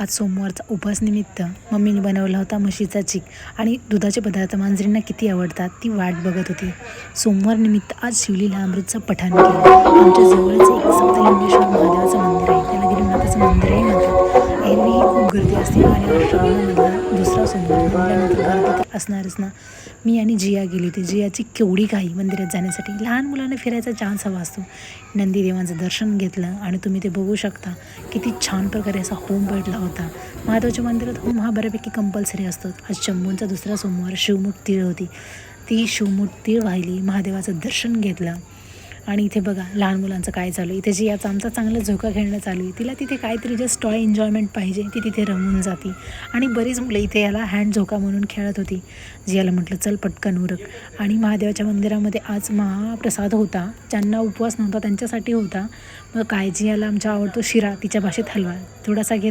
आज सोमवारचा उपवासनिमित्त मम्मीने बनवला होता म्हशीचा चीक आणि दुधाचे पदार्थ मांजरींना किती आवडतात ती वाट बघत होती. सोमवार निमित्त आज शिवलीला अमृतचं पठण केलं. आमच्या जवळच एक सप्तलिंगेश्वर महादेवाचं मंदिर आहे, त्याला गिरीमाताचं मंदिरही म्हणतात. एरवीही खूप गर्दी असते आणि आज श्रावणामधला दुसरा सोमवार म्हणल्यानंतर गर्दी तर असणारच ना. मी आणि जिया गेली होती. जियाची केवढी घाई मंदिरात जाण्यासाठी. लहान मुलांना फिरायचा चान्स हवा असतो. नंदीदेवांचं दर्शन घेतलं आणि तुम्ही ते बघू शकता किती छान प्रकारे असा होम पेटला होता. महादेवाच्या मंदिरात होम हा बऱ्यापैकी कंपल्सरी असतो. आज शंभूंचा दुसरा सोमवार शिवमुठ तीळ होती. ती शिवमुठ तीळ वाहिली, महादेवाचं दर्शन घेतलं. आणि इथे बघा लहान मुलांचं काय चालू आहे. इथे जियाचा आमचा चांगला झोका खेळणं चालू आहे. तिला तिथे काहीतरी जस्ट टॉय एन्जॉयमेंट पाहिजे, ती तिथे रमून जाते. आणि बरीच मुलं इथे याला हँड झोका म्हणून खेळत होती. जियाला म्हटलं चल पटकन उरक. आणि महादेवाच्या मंदिरामध्ये आज महाप्रसाद होता. ज्यांना उपवास नव्हता त्यांच्यासाठी होता. मग काय जियाला आमच्या आवडतो शिरा, तिच्या भाषेत हलवा थोडासा घेत